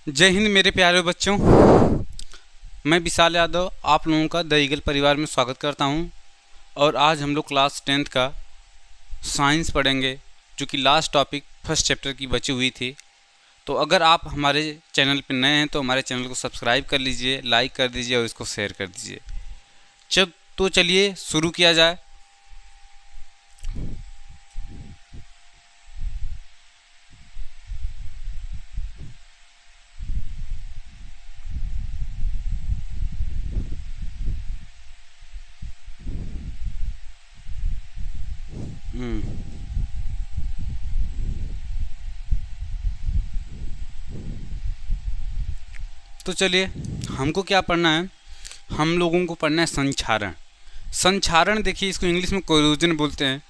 जय हिंद मेरे प्यारे बच्चों। मैं विशाल यादव आप लोगों का द ईगल परिवार में स्वागत करता हूं। और आज हम लोग क्लास 10th का साइंस पढ़ेंगे, जो कि लास्ट टॉपिक फर्स्ट चैप्टर की बची हुई थी। तो अगर आप हमारे चैनल पर नए हैं तो हमारे चैनल को सब्सक्राइब कर लीजिए, लाइक कर दीजिए और इसको शेयर कर दीजिए। तो चलिए शुरू किया जाए। तो चलिए, हमको क्या पढ़ना है? हम लोगों को पढ़ना है संक्षारण। संक्षारण देखिए, इसको इंग्लिश में कोरोजन बोलते हैं।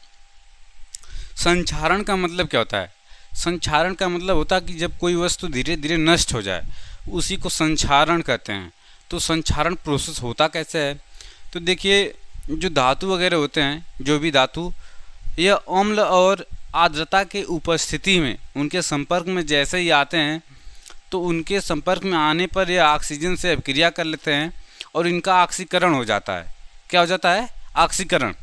संक्षारण का मतलब क्या होता है? संक्षारण का मतलब होता है कि जब कोई वस्तु धीरे धीरे नष्ट हो जाए, उसी को संक्षारण कहते हैं। तो संक्षारण प्रोसेस होता कैसे है? तो देखिए, जो धातु वगैरह होते हैं, जो भी धातु, यह अम्ल और आर्द्रता के उपस्थिति में उनके संपर्क में जैसे ही आते हैं, तो उनके संपर्क में आने पर यह ऑक्सीजन से अभिक्रिया कर लेते हैं और इनका ऑक्सीकरण हो जाता है। क्या हो जाता है? ऑक्सीकरण।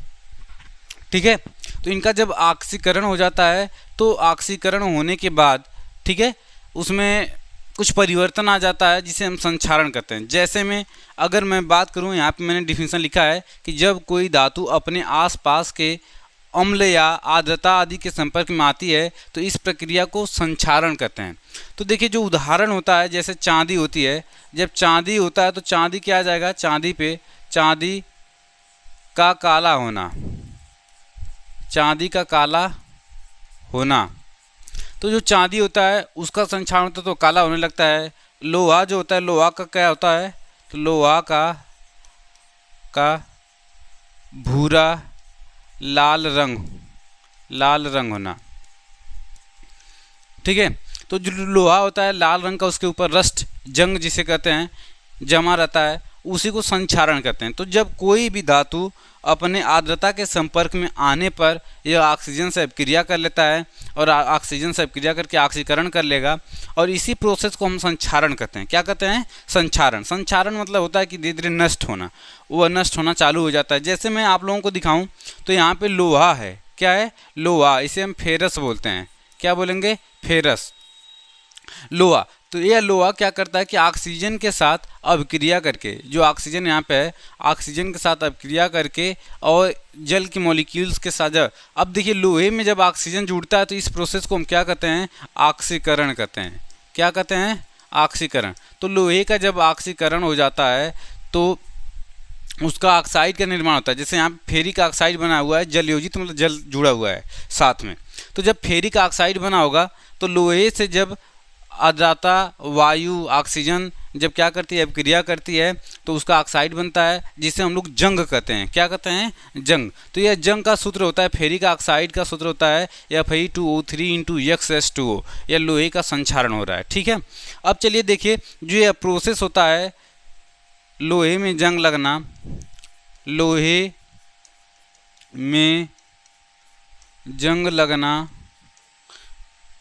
ठीक है। तो इनका जब ऑक्सीकरण हो जाता है, तो ऑक्सीकरण होने के बाद, ठीक है, उसमें कुछ परिवर्तन आ जाता है जिसे हम संक्षारण कहते हैं। जैसे में अगर मैं बात करूं, यहाँ पे मैंने डिफिनेशन लिखा है कि जब कोई धातु अपने आसपास के अम्ल या आर्द्रता आदि के संपर्क में आती है, तो इस प्रक्रिया को संक्षारण कहते हैं। तो देखिए, जो उदाहरण होता है, जैसे चांदी होती है। जब चांदी होता है तो चांदी क्या आ जाएगा? चांदी पे चांदी का काला होना, चांदी का काला होना। तो जो चांदी होता है उसका संक्षारण होता है तो काला होने लगता है। लोहा जो होता है, लोहा का क्या होता है? तो लोहा का भूरा लाल रंग होना। ठीक है। तो जो लोहा होता है लाल रंग का, उसके ऊपर रस्ट, जंग जिसे कहते हैं, जमा रहता है, उसी को संक्षारण कहते हैं। तो जब कोई भी धातु अपने आर्द्रता के संपर्क में आने पर यह ऑक्सीजन से अभिक्रिया कर लेता है और ऑक्सीजन से अभिक्रिया करके ऑक्सीकरण कर लेगा, और इसी प्रोसेस को हम संक्षारण कहते हैं। क्या कहते हैं? संक्षारण। संक्षारण मतलब होता है कि धीरे धीरे नष्ट होना, वह नष्ट होना चालू हो जाता है। जैसे मैं आप लोगों को दिखाऊं तो यहाँ पे लोहा है। क्या है? लोहा। इसे हम फेरस बोलते हैं। क्या बोलेंगे? फेरस। लोहा। तो यह लोहा क्या करता है कि ऑक्सीजन के साथ अभिक्रिया करके, जो ऑक्सीजन यहाँ पे है, ऑक्सीजन के साथ अभिक्रिया करके और जल के मॉलिक्यूल्स के साथ, अब देखिए, लोहे में जब ऑक्सीजन जुड़ता है तो इस प्रोसेस को हम क्या कहते हैं? ऑक्सीकरण कहते हैं। क्या कहते हैं? ऑक्सीकरण। तो लोहे का जब ऑक्सीकरण हो जाता है तो उसका ऑक्साइड का निर्माण होता है। जैसे यहाँ फेरिक ऑक्साइड बना हुआ है, जलयोजित मतलब जल जुड़ा हुआ है साथ में। तो जब फेरिक ऑक्साइड बना होगा तो लोहे से जब आर्द्रता, वायु, ऑक्सीजन जब क्या करती है? अभिक्रिया करती है, तो उसका ऑक्साइड बनता है, जिसे हम लोग जंग कहते हैं। क्या कहते हैं? जंग। तो यह जंग का सूत्र होता है, फेरिक ऑक्साइड का सूत्र होता है Fe2O3 × यह लोहे का संक्षारण हो रहा है। ठीक है। अब चलिए देखिए, जो यह प्रोसेस होता है, लोहे में जंग लगना, लोहे में जंग लगना,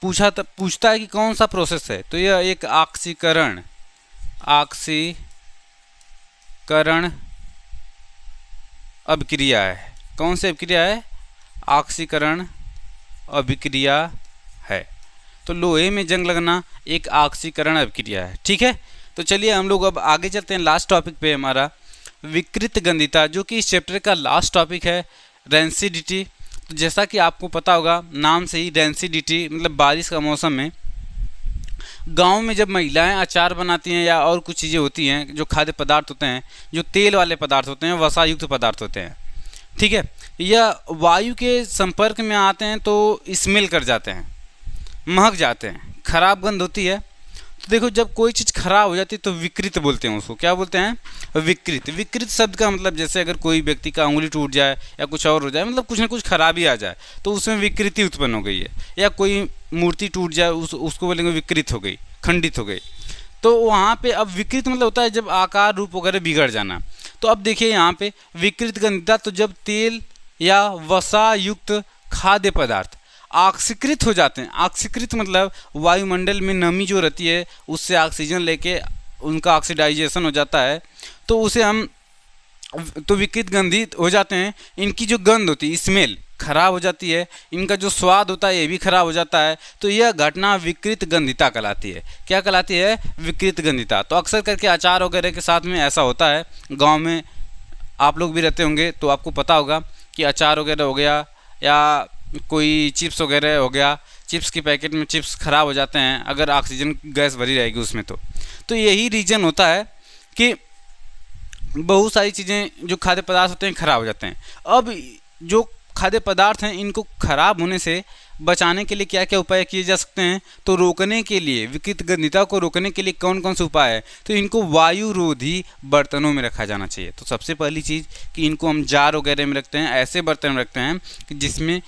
पूछता है कि कौन सा प्रोसेस है? तो यह एक ऑक्सीकरण अभिक्रिया है। कौन सी अभिक्रिया है? ऑक्सीकरण अभिक्रिया है। तो लोहे में जंग लगना एक ऑक्सीकरण अभिक्रिया है। ठीक है। तो चलिए हम लोग अब आगे चलते हैं लास्ट टॉपिक पे, हमारा विकृत गंधिता, जो कि इस चैप्टर का लास्ट टॉपिक है, रेंसिडिटी। तो जैसा कि आपको पता होगा, नाम से ही रेंसिडिटी मतलब बारिश का मौसम में गांव में जब महिलाएं अचार बनाती हैं या और कुछ चीज़ें होती हैं, जो खाद्य पदार्थ होते हैं, जो तेल वाले पदार्थ होते हैं, वसायुक्त पदार्थ होते हैं, ठीक है, यह वायु के संपर्क में आते हैं तो स्मेल कर जाते हैं, महक जाते हैं, खराब गंध होती है। तो देखो, जब कोई चीज़ खराब हो जाती है तो विकृत बोलते हैं उसको। क्या बोलते हैं? विकृत। विकृत शब्द का मतलब, जैसे अगर कोई व्यक्ति का उंगली टूट जाए या कुछ और हो जाए, मतलब कुछ ना कुछ खराबी आ जाए, तो उसमें विकृति उत्पन्न हो गई है। या कोई मूर्ति टूट जाए, उसको बोलेंगे विकृत हो गई, खंडित हो गई। तो वहाँ पे अब विकृत मतलब होता है जब आकार रूप वगैरह बिगड़ जाना। तो अब देखिए यहाँ पे विकृत गंधिता, तो जब तेल या वसा युक्त खाद्य पदार्थ ऑक्सीकृत हो जाते हैं। ऑक्सीकृत मतलब वायुमंडल में नमी जो रहती है उससे ऑक्सीजन लेके उनका ऑक्सीडाइजेशन हो जाता है, तो उसे हम तो विकृत गंधित हो जाते हैं। इनकी जो गंध होती है, स्मेल खराब हो जाती है, इनका जो स्वाद होता है ये भी खराब हो जाता है। तो यह घटना विकृत गंधिता कहलाती है। क्या कहलाती है? विकृत गंधिता। तो अक्सर करके अचार वगैरह के साथ में ऐसा होता है। गांव में आप लोग भी रहते होंगे तो आपको पता होगा कि अचार वगैरह हो गया या कोई चिप्स वगैरह हो गया, चिप्स के पैकेट में चिप्स खराब हो जाते हैं अगर ऑक्सीजन गैस भरी रहेगी उसमें। तो यही रीज़न होता है कि बहुत सारी चीज़ें जो खाद्य पदार्थ होते हैं खराब हो जाते हैं। अब जो खाद्य पदार्थ हैं इनको खराब होने से बचाने के लिए क्या क्या उपाय किए जा सकते हैं? तो रोकने के लिए, विकृत गंधिता को रोकने के लिए कौन कौन से उपाय है? तो इनको वायुरोधी बर्तनों में रखा जाना चाहिए। तो सबसे पहली चीज़ कि इनको हम जार वगैरह में रखते हैं, ऐसे बर्तन में रखते हैं कि जिसमें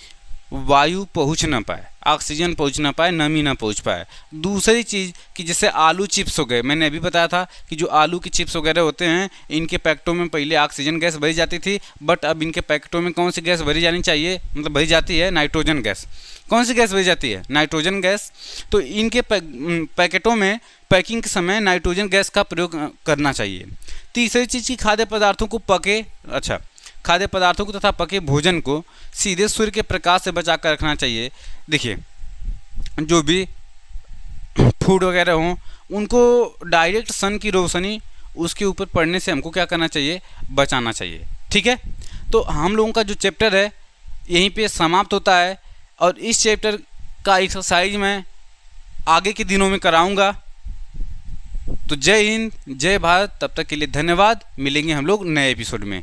वायु पहुंच ना पाए, ऑक्सीजन पहुंच ना पाए, नमी ना पहुंच पाए। दूसरी चीज़ कि जैसे आलू चिप्स हो गए, मैंने अभी बताया था कि जो आलू के चिप्स वगैरह होते हैं इनके पैकेटों में पहले ऑक्सीजन गैस भरी जाती थी, बट अब इनके पैकेटों में कौन सी गैस भरी जानी चाहिए, मतलब भरी जाती है नाइट्रोजन गैस। कौन सी गैस भरी जाती है? Nitrogen gas. तो इनके पैकेटों में पैकिंग के समय नाइट्रोजन गैस का प्रयोग करना चाहिए। तीसरी चीज़ की खाद्य पदार्थों को तथा पके भोजन को सीधे सूर्य के प्रकाश से बचा कर रखना चाहिए। देखिए, जो भी फूड वगैरह हों उनको डायरेक्ट सन की रोशनी उसके ऊपर पड़ने से हमको क्या करना चाहिए? बचाना चाहिए। ठीक है, तो हम लोगों का जो चैप्टर है यहीं पे समाप्त होता है और इस चैप्टर का एक्सरसाइज मैं आगे के दिनों में कराऊंगा। तो जय हिंद, जय भारत। तब तक के लिए धन्यवाद। मिलेंगे हम लोग नए एपिसोड में।